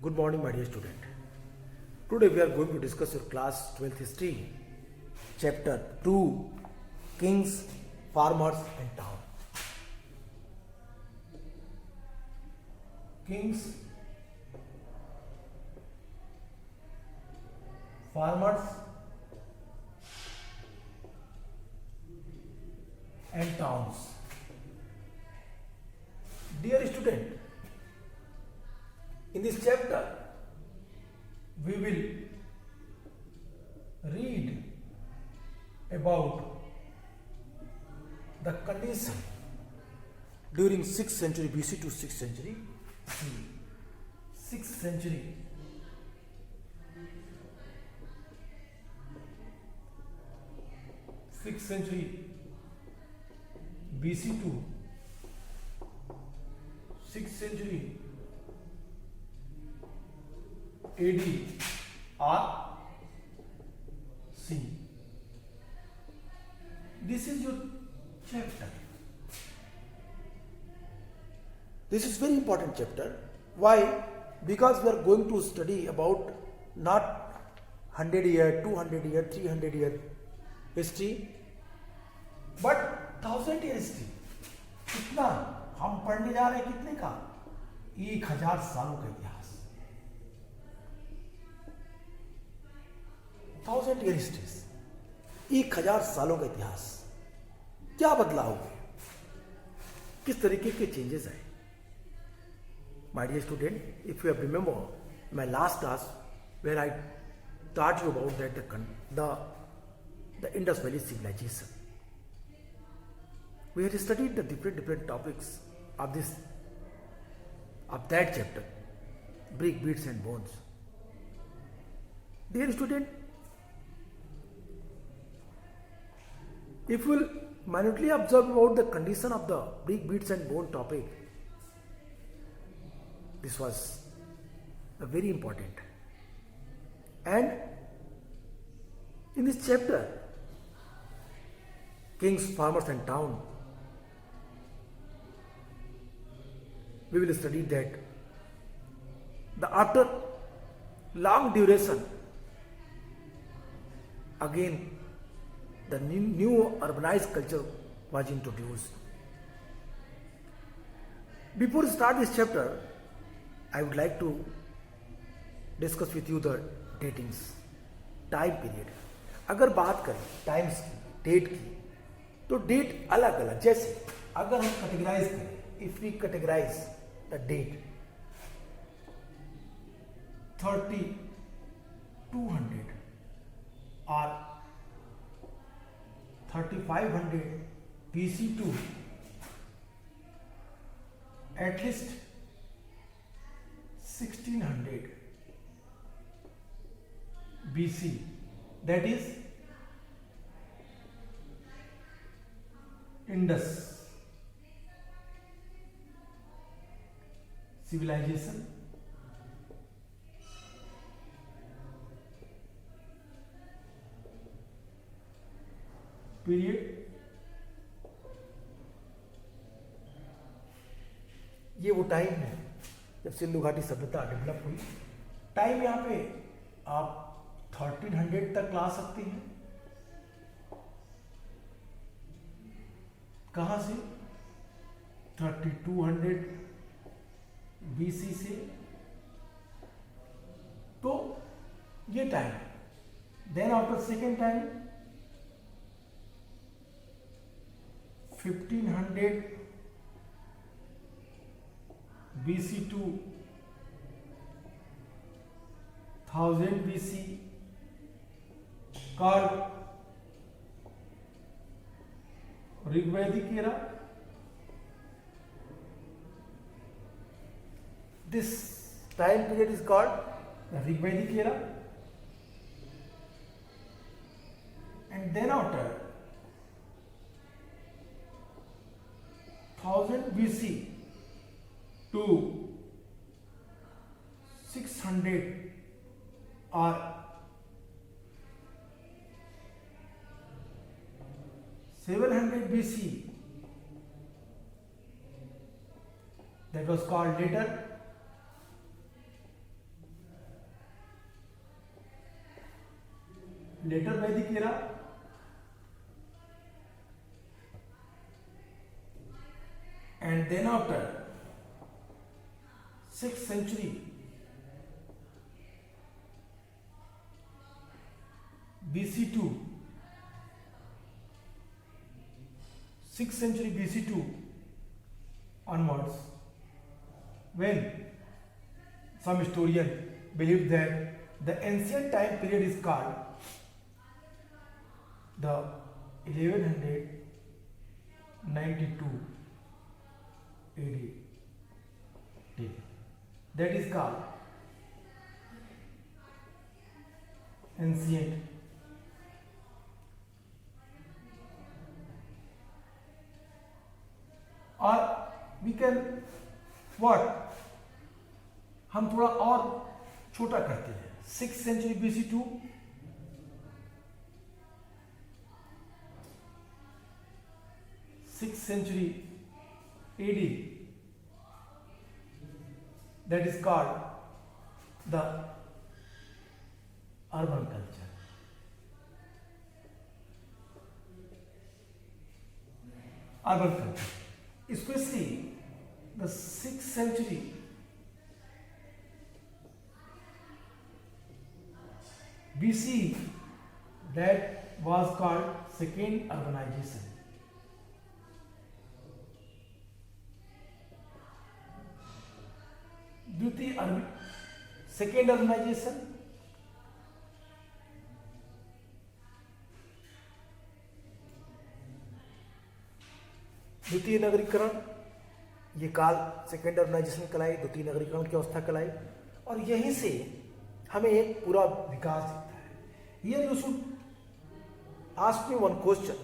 Good morning, my dear student. Today we are going to discuss your class 12th history, chapter 2, Kings, Farmers and Town. Kings, farmers and towns. Dear student, in this chapter, we will read about the condition during 6th century BC to 6th century CE. 6th century BC to 6th century AD or C. This is your chapter. This is very important chapter. Why? Because we are going to study about not 100 year, 200 year, 300 year history, but 1000 year history. कितना हम पढ़ने जा रहे हैं? कितने का? 1000 सालों का इतिहास. 1000 year histories. 1000 सालों का इतिहास. क्या बदलाव हुए? किस तरीके के चेंजेस आए? My dear student, if you have remember my last class where I taught you about the Indus Valley civilization. We had studied the different topics of that chapter, brick, beads and bones. Dear student, if you will minutely observe about the condition of the brick, beads and bone topic, this was very important. And in this chapter, Kings, Farmers and Town, we will study that after long duration, again the new urbanized culture was introduced. Before we start this chapter, I would like to discuss with you the datings, time period. अगर बात करें times की, date की, तो date अलग अलग. जैसे अगर हम कैटेगराइज करें, if we categorise the date 3200 or 3500 BC to at least 1600 BC, that is Indus civilization. Period. ये वो टाइम है जब सिंधु घाटी सभ्यता डेवलप हुई. टाइम यहाँ पे आप 1300 तक ला सकते हैं. कहाँ से? 3200 BC से. तो ये time. Then after second time 1500 BC to 1000 BC called Rigvedic era. This time period is called the Rigvedic era. And then after 1000 BC to 600 or 700 BC, that was called later later Vedic era, and then after 6th century BC2, 6th century BC2 onwards, when some historian believe that the ancient time period is called the 1192 AD. That is called ancient or we can what हम थोड़ा और छोटा करते हैं 6th century BC2 6th century AD, that is called the urban culture. Urban culture, especially the 6th century BC, that was called second urbanization. Second urbanization, द्वितीय नगरीकरण, ये काल second urbanisation कहलाई, द्वितीय नगरीकरण की अवस्था कहलाई, और यहीं से हमें एक पूरा विकास दिखता है. Here you should ask me one question,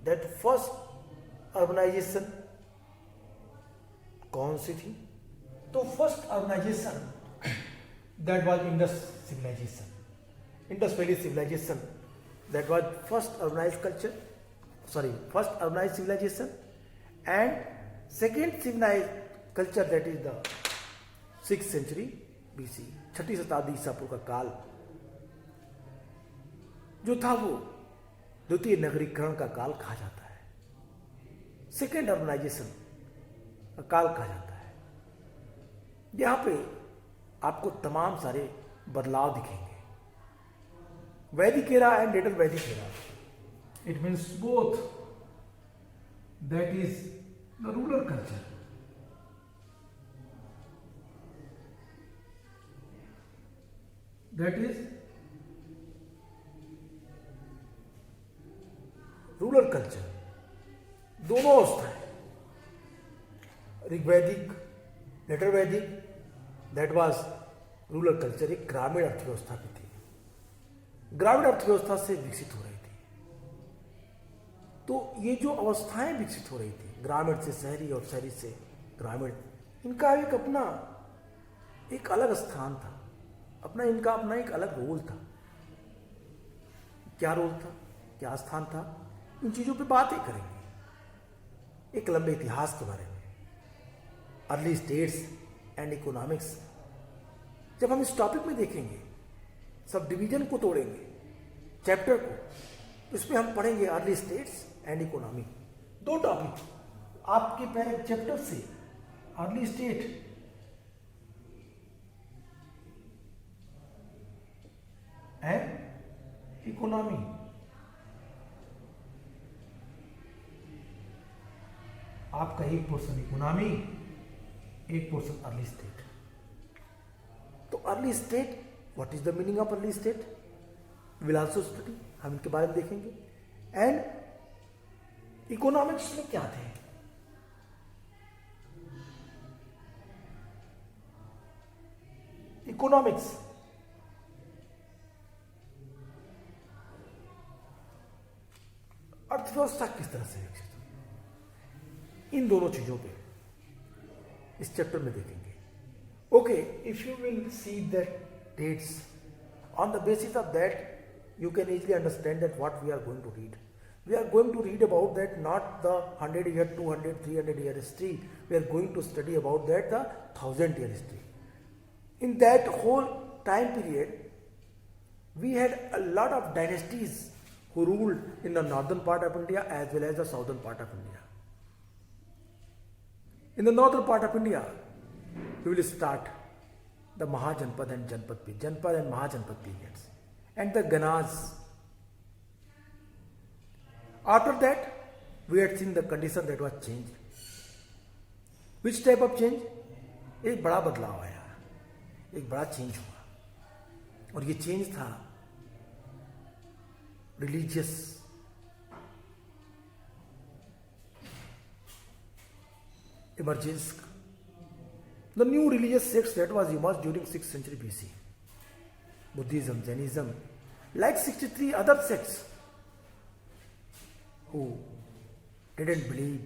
that first urbanization कौन सी थी? तो first urbanisation that was Indus civilization, Indus Valley civilization, that was first urbanized culture, first urbanized civilization, and second civilized culture, that is the 6th century BC, 6ठी शताब्दी ईसा पूर्व का काल जो था वो द्वितीय नगरीकरण का काल कहा जाता है, सेकेंड अर्बनाइजेशन का काल कहा जाता है. यहाँ पे आपको तमाम सारे बदलाव दिखेंगे. वैदिक एरा एंड लेटर वैदिक era, it means both, that is the rural culture. That is rural culture. दोनों अवस्थाएं, ऋग्वैदिक, लेटर वैदिक, दैट वाज रूरल कल्चर, एक ग्रामीण अर्थव्यवस्था की थी, ग्रामीण अर्थव्यवस्था से विकसित हो रही थी. तो ये जो अवस्थाएं विकसित हो रही थी, ग्रामीण से शहरी और शहरी से ग्रामीण, इनका एक अपना एक अलग स्थान था, इनका अपना एक अलग रोल था. क्या रोल था, क्या स्थान था, इन चीजों पे बातें करेंगे, एक लंबे इतिहास के बारे में, अर्ली स्टेट्स एंड इकोनॉमिक्स. जब हम इस टॉपिक में देखेंगे, सब डिवीजन को तोड़ेंगे, चैप्टर को, इसमें हम पढ़ेंगे अर्ली स्टेट्स एंड इकोनॉमी. दो टॉपिक आपके पहले चैप्टर से, अर्ली स्टेट एंड इकोनॉमी. आपका एक पोर्शन इकोनॉमी, एक पोर्शन अर्ली स्टेट. तो early state, what is the meaning of early state, will also study, हम इनके बारे में देखेंगे. एंड इकोनॉमिक्स में क्या थे, इकोनॉमिक्स अर्थव्यवस्था किस तरह से विकसित हुई, इन दोनों चीजों पे इस चैप्टर में देखेंगे. Okay, if you will see that dates, on the basis of that you can easily understand that what we are going to read. We are going to read about that, not the 100 year, 200, 300 year history. We are going to study about that the 1000 year history. In that whole time period, we had a lot of dynasties who ruled in the northern part of India as well as the southern part of India. In the northern part of India, we will start the Mahajanpad and Janpad and Mahajanpad periods, and the Ganas. After that, we had seen the condition that was changed. Which type of change? एक बड़ा बदलाव आया, एक बड़ा change हुआ, और ये change था religious emergence. The new religious sects that was emerged during 6th century BC, Buddhism, Jainism, like 63 other sects who didn't believe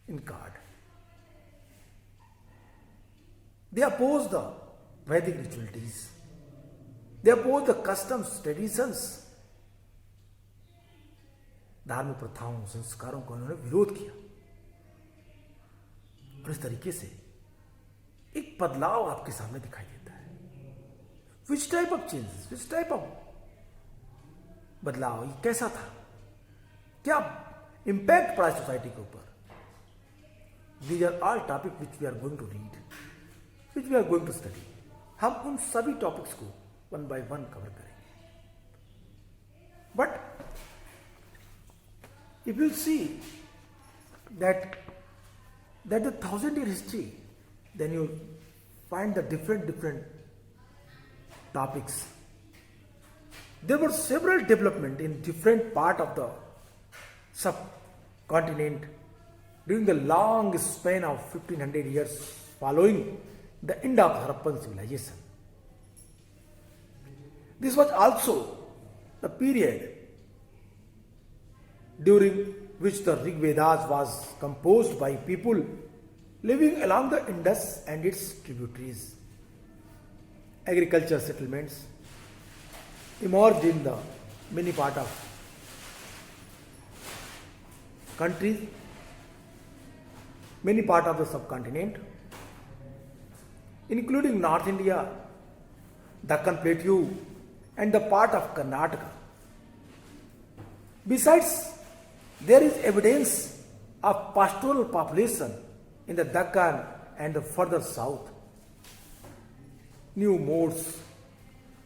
in God. They opposed the Vedic ritualities. They opposed the customs, traditions, धार्मिक प्रथाओं, संस्कारों का उन्होंने विरोध किया, और इस तरीके से एक बदलाव आपके सामने दिखाई देता है. Which type of changes, which type of बदलाव, ये कैसा था, क्या इंपैक्ट पड़ा सोसाइटी के ऊपर. These are all topic which we are going to read, which we are going to study. हम उन सभी टॉपिक्स को वन बाय वन कवर करेंगे. But if you see that the 1000-year history, then you find the different topics. There were several development in different part of the subcontinent during the long span of 1500 years following the end of Harappan civilization. This was also the period during which the Rig Vedas was composed by people living along the Indus and its tributaries. Agriculture settlements emerged in the many part of countries, many part of the subcontinent, including North India, Deccan Plateau, and the part of Karnataka. Besides, there is evidence of pastoral population in the Deccan and the further south. New modes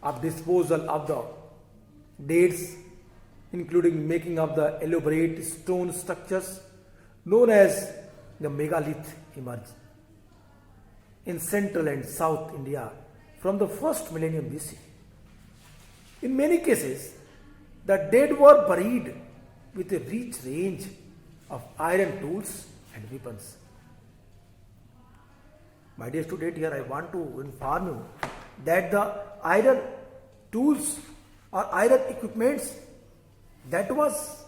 of disposal of the deeds, including making of the elaborate stone structures known as the megalith, emerged in central and south India from the first millennium BC. In many cases, the dead were buried with a rich range of iron tools and weapons. My dear student, here I want to inform you that the iron tools or iron equipments that was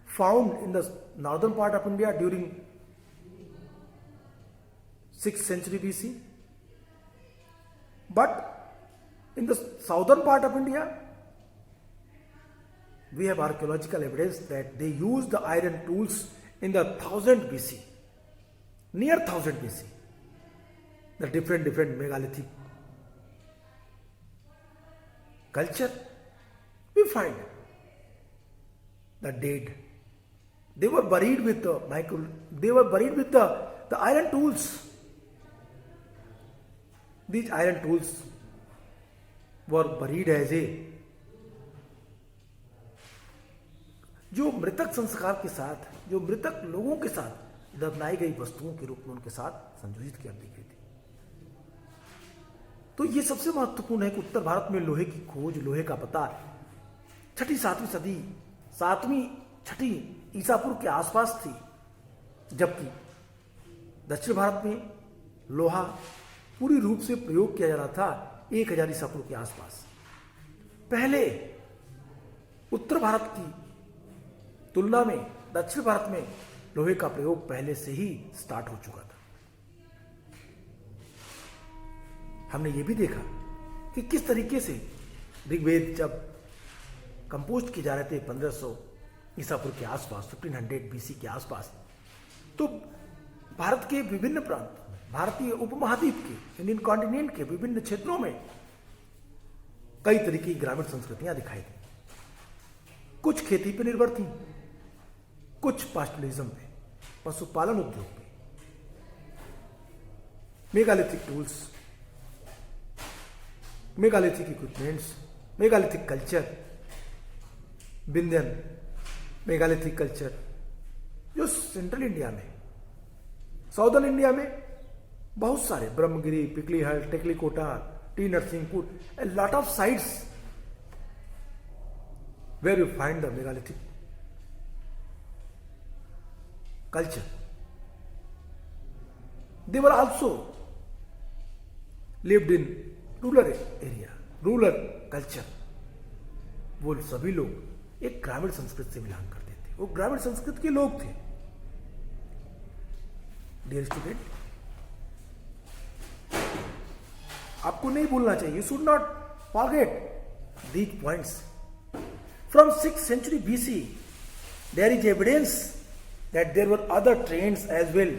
found in the northern part of India during 6th century BC, but in the southern part of India, we have archaeological evidence that they used the iron tools in the 1000 BC, near 1000 BC, the different megalithic culture. We find the dead. They were buried with the iron tools. These iron tools were buried as a जो मृतक संस्कार के साथ, जो मृतक लोगों के साथ दफनाई गई वस्तुओं के रूप में उनके साथ संयोजित कर दी गई थी. तो ये सबसे महत्वपूर्ण है कि उत्तर भारत में लोहे की खोज, लोहे का पता 6ठी-7वीं सदी, 7वीं-6ठी ईसापुर के आसपास थी, जबकि दक्षिण भारत में लोहा पूरी रूप से प्रयोग किया जा रहा था 1000 ईसापुर के आसपास. पहले उत्तर भारत की तुलना में दक्षिण भारत में लोहे का प्रयोग पहले से ही स्टार्ट हो चुका था. हमने ये भी देखा कि किस तरीके से ऋग्वेद जब कंपोज किए जा रहे थे 1500 ईसापुर के आसपास, 1500 बीसी के आसपास, तो भारत के विभिन्न प्रांत, भारतीय उपमहाद्वीप के, इंडियन कॉन्टिनेंट के विभिन्न क्षेत्रों में कई तरह की ग्रामीण संस्कृतियां दिखाई दी। कुछ खेती पर निर्भर थी, कुछ पास्टलिज्म पे, पशुपालन उद्योग पे। Megalithic tools, megalithic equipments, megalithic culture, Vindhyan megalithic culture जो सेंट्रल इंडिया में, साउदर्न इंडिया में बहुत सारे, Brahmagiri, Piklihal, Tekkalakota, T Narasimhapur, a lot of sites where you find the megalithic culture. They were also lived in rural area, rural culture. वो सभी लोग एक ग्रामीण संस्कृति से बिलोंग करते थे, वो ग्रामीण संस्कृति के लोग थे। डियर स्टूडेंट, आपको नहीं भूलना चाहिए, you should not forget these points. From 6th century BC, there is evidence that there were other trends as well.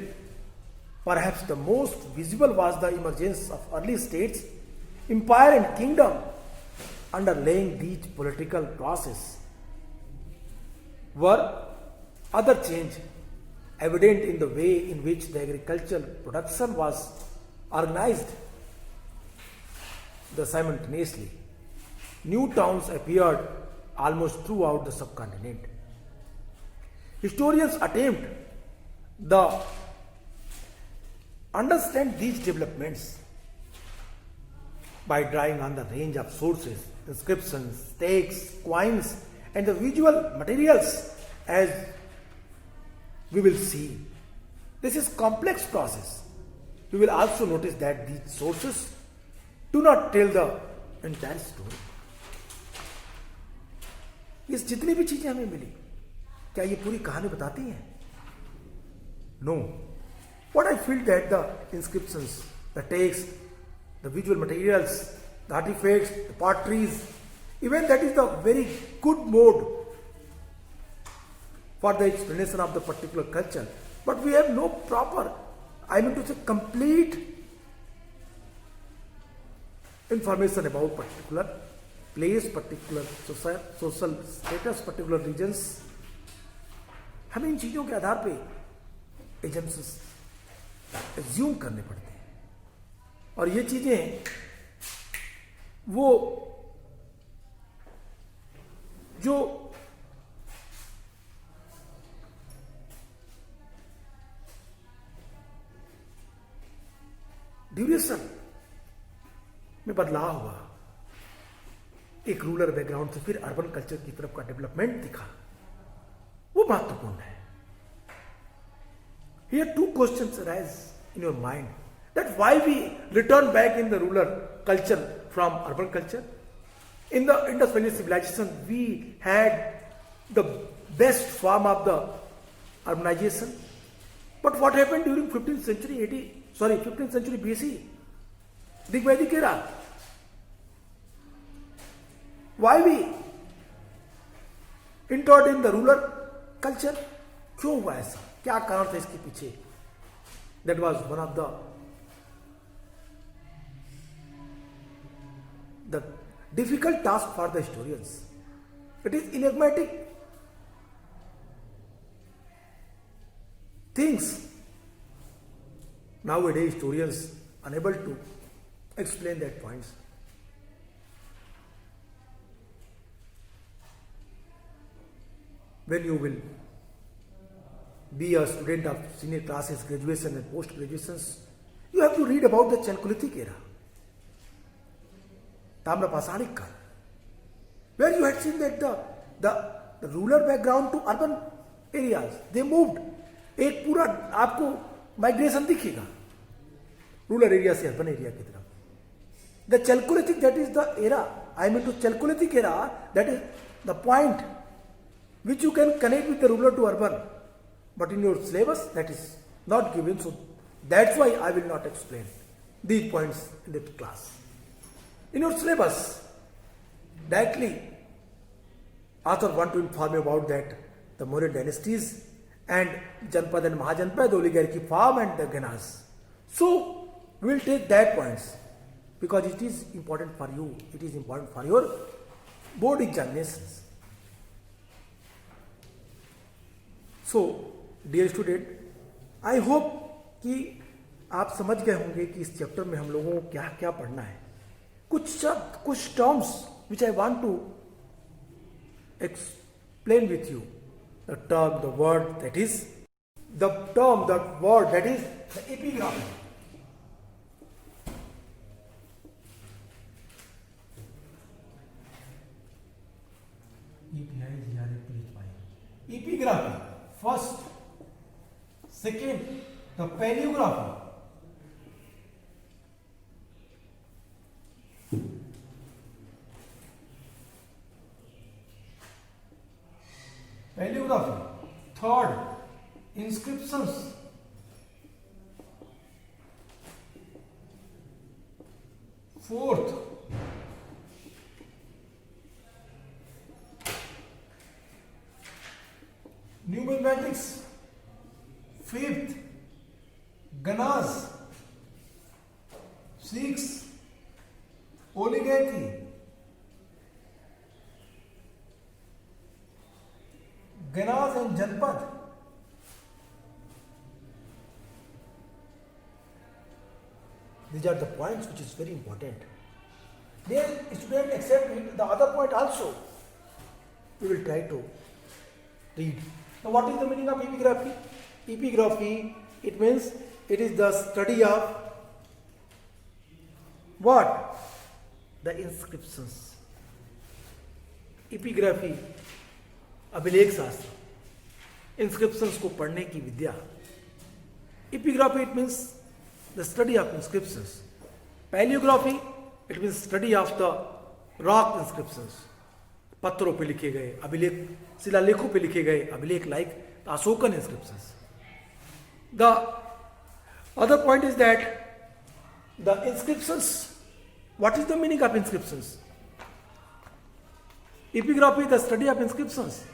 Perhaps the most visible was the emergence of early states, empire and kingdom underlying these political process. Were other change evident in the way in which the agricultural production was organized. Simultaneously, new towns appeared almost throughout the subcontinent. Historians attempt to understand these developments by drawing on the range of sources, inscriptions, stakes, coins, and the visual materials, as we will see. This is complex process. You will also notice that these sources do not tell the entire story. इस जितनी भी चीजें हमें मिली, क्या ये पूरी कहानी बताती हैं? No. What I feel that the inscriptions, the text, the visual materials, the artifacts, the potteries, even that is the very good mode for the explanation of the particular culture. But we have no proper, I mean to say complete information about particular place, particular social status, particular regions. हमें इन चीजों के आधार पे assumptions assume करने पड़ते हैं, और ये चीजें वो जो ड्यूरेशन में बदलाव हुआ, एक रूरल बैकग्राउंड से फिर अर्बन कल्चर की तरफ का डेवलपमेंट दिखा, वो महत्वपूर्ण है। Here two questions arise in your mind, that why we return back in the rural culture from urban culture. In the Indus Valley civilization, we had the best form of the urbanization. But what happened during 15th century BC, the Vedic era? Why we entered in the rural culture? क्यों हुआ ऐसा? क्या कारण था इसके पीछे? That was one of the difficult task for the historians. It is enigmatic things. Nowadays, historians unable to explain that points. When you will be a student of senior classes, graduation and post-graduations, you have to read about the Chalcolithic era, Tamrapasanic Kal, where you had seen that the rural background to urban areas, they moved. एक पूरा आपको migration दिखेगा rural area से urban area की तरफ. The Chalcolithic, that is the era, I mean to Chalcolithic era, that is the point which you can connect with the rural to urban. But in your syllabus, that is not given, so that's why I will not explain these points in the class. In your syllabus, directly, author want to inform you about that the Mauryan dynasties and Janpad and Mahajanpad, oligarchy form and the Ganas. So we will take that points. because it is important for you, it is important for your board examinations. So dear student, I hope कि आप समझ गए होंगे कि इस chapter में हम लोगों को क्या क्या पढ़ना है. कुछ शब्द, कुछ terms which I want to explain with you. The term, the word that is the term, the word that is the epigraphy. Epigraphy. First, second, the paleography. Paleography. Third, inscriptions. Fourth, numismatics. Fifth, ganas. Sixth, oligarchy. ganas and janpad. These are the points which is very important. Then student accept the other point also. We will try to read. Now what is the meaning of epigraphy? Epigraphy, it means it is the study of what? The inscriptions. Epigraphy, अभिलेख शास्त्र, inscriptions को पढ़ने की विद्या. Epigraphy, it means the study of inscriptions. Paleography, it means study of the rock inscriptions. पत्थरों पे लिखे गए अभिलेख, शिलालेखों पे लिखे गए अभिलेख, like the Ashokan inscriptions. The other point is that the inscriptions, what is the meaning of inscriptions? Epigraphy, the study of inscriptions.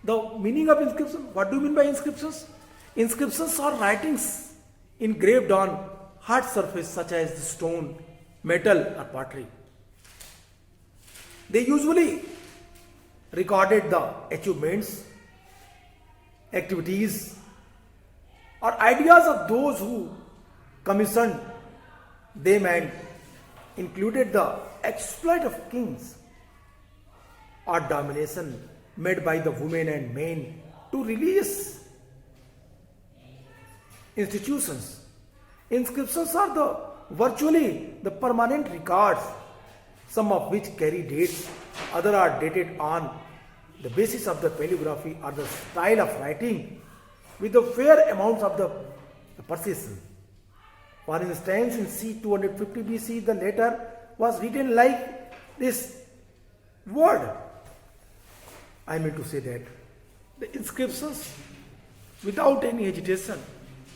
The meaning of inscription, what do you mean by inscriptions? Inscriptions are writings engraved on hard surface such as the stone, metal or pottery. They usually recorded the achievements, activities or ideas of those who commissioned them and included the exploit of kings or domination made by the women and men to religious institutions. Inscriptions are the virtually the permanent records, some of which carry dates, others are dated on the basis of the paleography or the style of writing with a fair amount of the precision. For instance, in c. 250 BC, the letter was written like this word. I mean to say that the inscriptions, without any hesitation,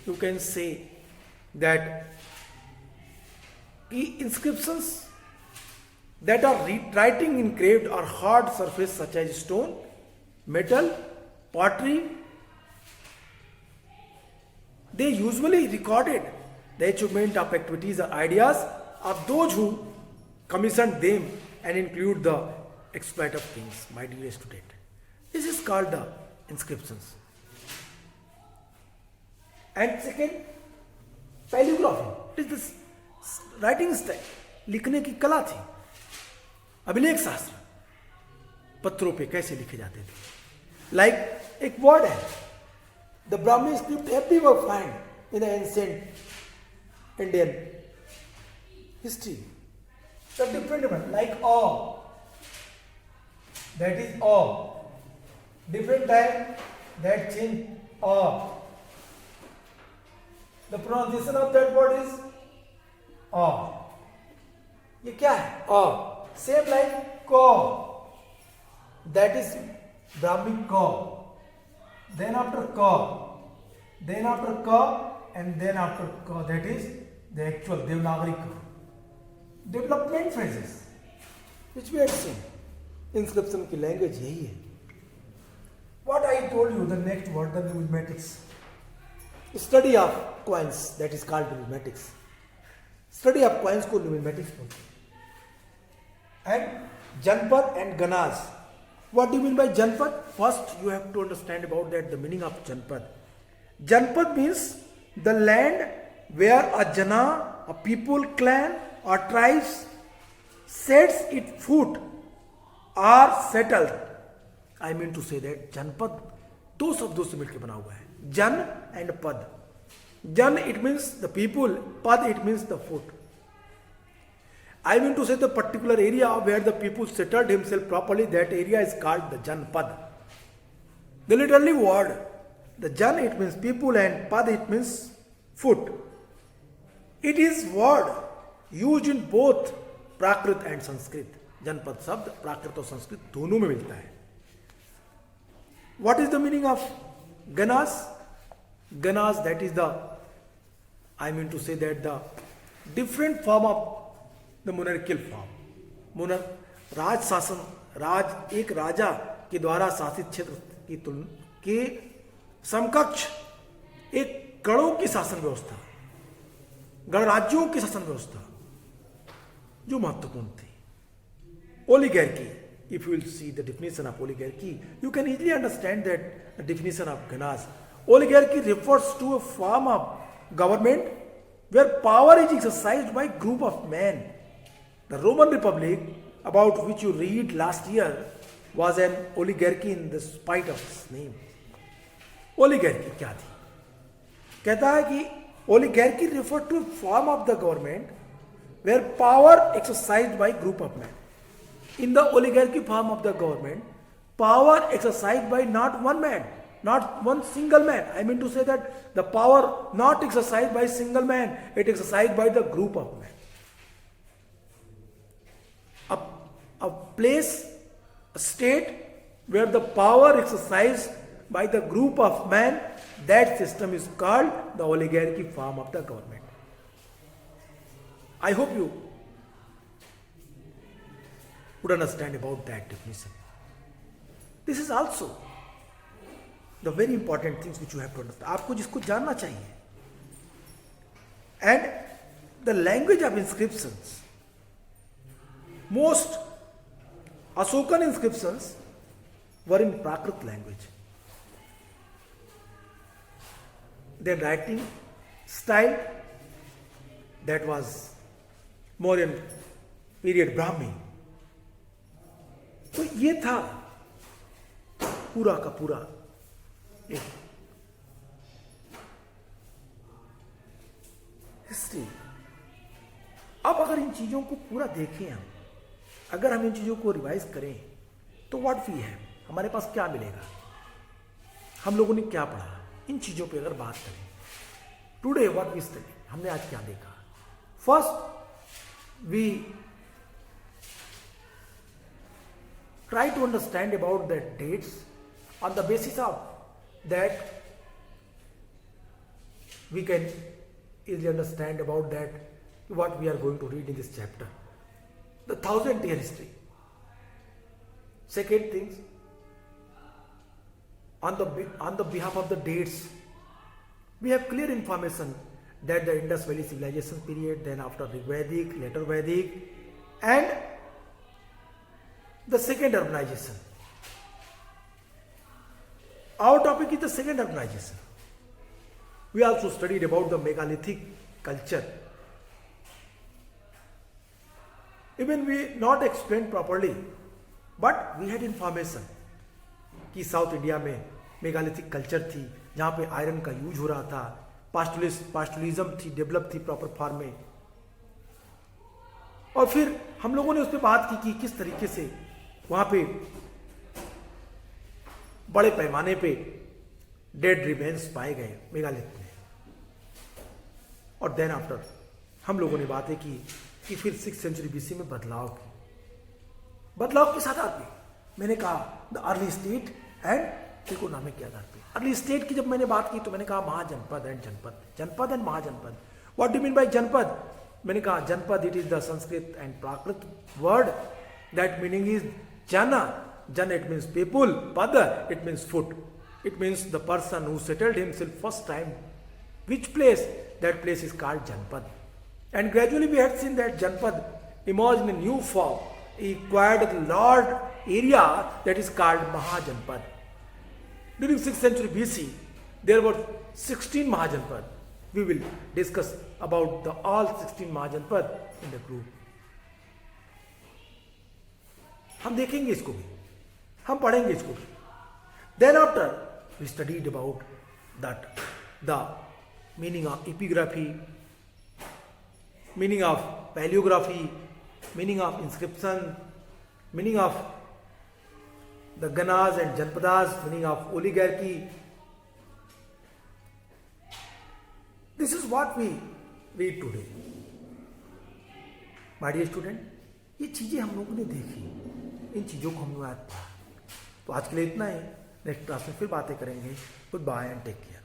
you can say that the inscriptions that are writing engraved or hard surface such as stone, metal, pottery, they usually recorded the achievement of activities or ideas of those who commissioned them and include the exploit of things, my dear student. This is called the inscriptions. And second, paleography. It is this writing style, लिखने की कला थी. अभिलेख शास्त्र, पत्रों पे कैसे लिखे जाते थे. Like एक word है, the Brahmi script everywhere find in the ancient Indian history. The different one, like awe, that is awe. Different time that change awe. The pronunciation of that word is awe. ये क्या है? awe. Same like ka. That is Brahmic ka. Then after ka. Then after ka. And then after ka. That is the actual Devanagari ka. Development phrases. Which we had seen. Inscription की language यही है. What I told you, the next word, the numismatics. Study of coins, that is called numismatics. Study of coins को pneumatics बोलते हैं. And जनपद and गनाज. What do you mean by Janpad? First, you have to understand about that the meaning of Janpad. Janpad means the land where a jana, a people, clan or tribes sets its foot or settled. I mean to say that Janpad दो शब्दों से मिलकर बना हुआ है. जन and पद. जन it means the people, pad it means the foot. I mean to say the particular area where the people settled himself properly, that area is called the Janpad. The literally word, the Jan it means people and Pad it means foot. It is word used in both Prakrit and Sanskrit. Janpad शब्द प्राकृत और संस्कृत दोनों में मिलता है. What is the meaning of Ganas? Ganas, that is the, I mean to say that the different form of the monarchial form. राज शासन, राज एक राजा के द्वारा शासित क्षेत्र की तुलना के समकक्ष एक गणों की शासन व्यवस्था, गणराज्यों की शासन व्यवस्था जो महत्वपूर्ण थी. Oligarchy. If you will see the definition of oligarchy, you can easily understand that the definition of गनाज. Oligarchy refers to a form of government where power is exercised by group of men. The Roman Republic, about which you read last year, was an oligarchy in the spite of its name. Oligarchy क्या थी? कहता है कि oligarchy referred to a form of the government where power exercised by group of men. In the oligarchy form of the government, power exercised by not one man, not one single man. I mean to say that the power not exercised by single man, it exercised by the group of men. A place, a state where the power exercised by the group of men, that system is called the oligarchy form of the government. I hope you would understand about that definition. This is also the very important things which you have to understand. आपको जिसको जानना चाहिए. And the language of inscriptions, most Ashokan inscriptions were in Prakrit language. Their writing style, that was Mauryan period Brahmi. तो ये था पूरा का पूरा एक हिस्ट्री. अब अगर इन चीजों को पूरा देखें हम, अगर हम इन चीजों को रिवाइज करें, तो व्हाट वी हैव, हमारे पास क्या मिलेगा, हम लोगों ने क्या पढ़ा, इन चीजों पे अगर बात करें. टुडे व्हाट वी स्टडी, हमने आज क्या देखा. First we try to understand about the dates. On the basis of that, we can easily understand about that what we are going to read in this chapter, the 1000-year history. Second things, on the behalf of the dates, we have clear information that the Indus Valley civilization period, then after Rigvedic, later Vedic, and the second urbanization. Our topic is the second urbanization. We also studied about the megalithic culture. Even we not explained properly, but we had information कि south India में megalithic culture थी, जहाँ पे iron का use हो रहा था, पास्टुलिज्म थी, डेवलप थी प्रॉपर फॉर्म में. और फिर हम लोगों ने उस पर बात की कि किस तरीके से वहां पे बड़े पैमाने पे डेड रिमेन्स पाए गए मेगालिथ में. और देन आफ्टर हम लोगों ने बातें की कि फिर 6th सेंचुरी बीसी में बदलाव के साथ आते मैंने कहा the early state and economic के आधार पे. अर्ली स्टेट की जब मैंने बात की तो मैंने कहा महाजनपद and janapada, janapada and mahajanapada. What do mean by janapada? मैंने कहा janapada it is the Sanskrit and Prakrit word, that meaning is jana. Jana it means people, pada it means foot. It means the person who settled himself first time. Which place? That place is called Janpad. And gradually we had seen that Janpad emerged in a new form. He acquired a large area that is called Mahajanpad. During 6th century BC, there were 16 Mahajanpad. We will discuss about the all 16 Mahajanpad in the group. हम देखेंगे इसको भी, हम पढ़ेंगे इसको भी. Then after we studied about that the meaning of epigraphy, meaning of paleography, meaning of inscription, meaning of the Ganas and Janpadas, meaning of oligarchy. This is what we read today. My dear student, ये चीज़ें हम लोगों ने देखी, इन चीज़ों को हमने याद पढ़ा. तो आज के लिए इतना ही. नेक्स्ट क्लास में फिर बातें करेंगे. Goodbye and take care.